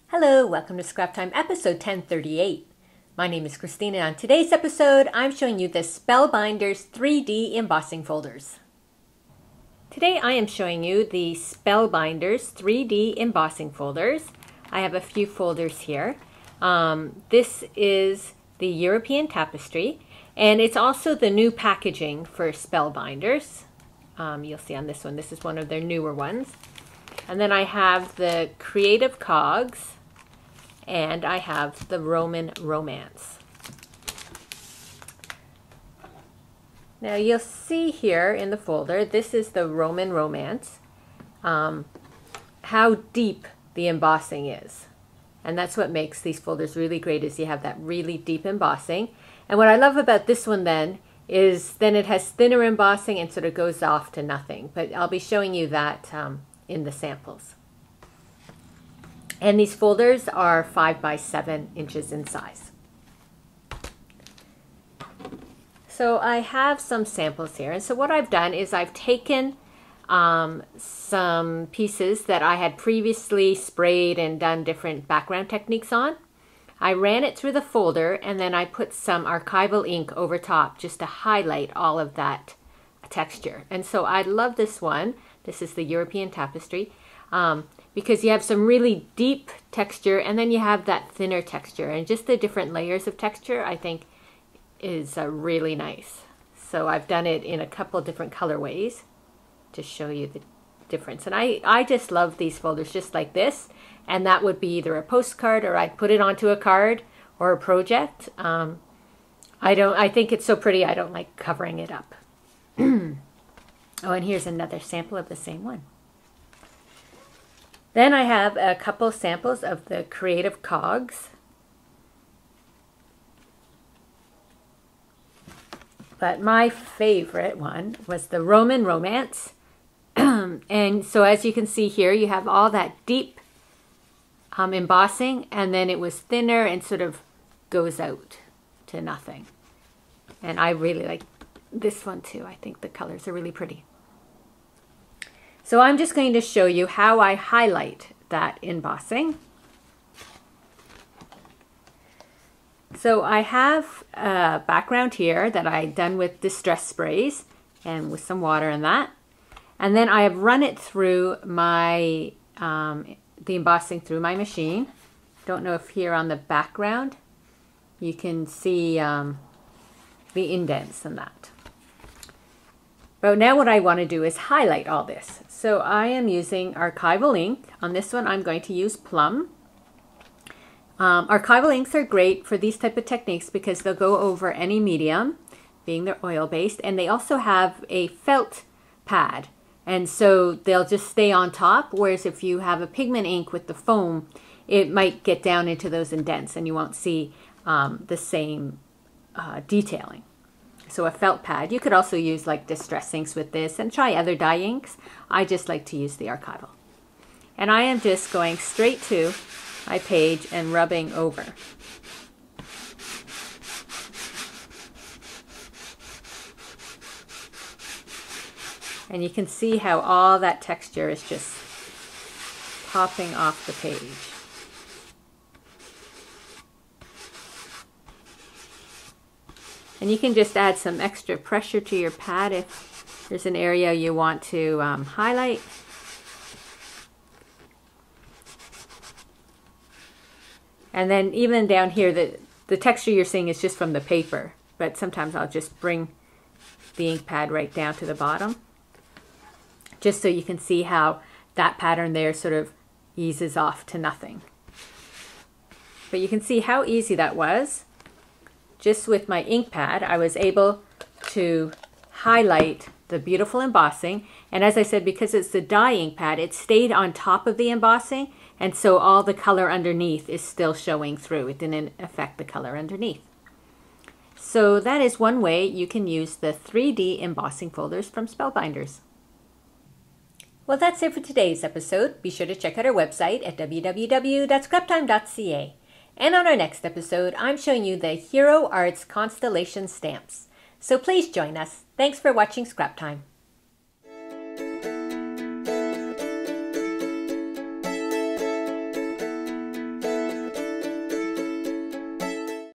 Hello, welcome to Scrap Time episode 1038. My name is Christine and on today's episode I'm showing you the Spellbinders 3D embossing folders. Today I am showing you the Spellbinders 3D embossing folders. I have a few folders here. This is the European tapestry and it's also the new packaging for Spellbinders. You'll see on this one, this is one of their newer ones. And then I have the Creative Cogs and I have the Roman Romance. Now you'll see here in the folder, this is the Roman Romance, how deep the embossing is. And that's what makes these folders really great, is you have that really deep embossing. And what I love about this one then is then it has thinner embossing and sort of goes off to nothing. But I'll be showing you that in the samples. And these folders are 5 by 7 inches in size. So I have some samples here. And so what I've done is I've taken some pieces that I had previously sprayed and done different background techniques on. I ran it through the folder and then I put some archival ink over top just to highlight all of that texture. And so I love this one. This is the European tapestry. Because you have some really deep texture and then you have that thinner texture, and just the different layers of texture I think is really nice. So I've done it in a couple different colorways to show you the difference. And I just love these folders just like this, and that would be either a postcard or I'd put it onto a card or a project. I think it's so pretty I don't like covering it up. Oh, and here's another sample of the same one. Then I have a couple samples of the Creative Cogs. But my favorite one was the Roman Romance. And so as you can see here, you have all that deep embossing, and then it was thinner and sort of goes out to nothing. And I really like this one too. I think the colors are really pretty. So I'm just going to show you how I highlight that embossing. So I have a background here that I've done with distress sprays and with some water in that. And then I have run it through my, the embossing through my machine. Don't know if here on the background you can see the indents and that. But now what I want to do is highlight all this. So I am using archival ink. On this one I'm going to use Plum. Archival inks are great for these type of techniques because they'll go over any medium, being they're oil-based, and they also have a felt pad. And so they'll just stay on top, whereas if you have a pigment ink with the foam, it might get down into those indents and you won't see the same detailing. So a felt pad. You could also use like distress inks with this and try other dye inks. I just like to use the archival. And I am just going straight to my page and rubbing over. And you can see how all that texture is just popping off the page. And you can just add some extra pressure to your pad if there's an area you want to highlight. And then even down here, the texture you're seeing is just from the paper, but sometimes I'll just bring the ink pad right down to the bottom, just so you can see how that pattern there sort of eases off to nothing. But you can see how easy that was. Just with my ink pad, I was able to highlight the beautiful embossing. And as I said, because it's the dye ink pad, it stayed on top of the embossing. And so all the color underneath is still showing through. It didn't affect the color underneath. So that is one way you can use the 3D embossing folders from Spellbinders. Well, that's it for today's episode. Be sure to check out our website at www.scraptime.ca. And on our next episode, I'm showing you the Hero Arts Constellation stamps. So please join us. Thanks for watching Scrap Time.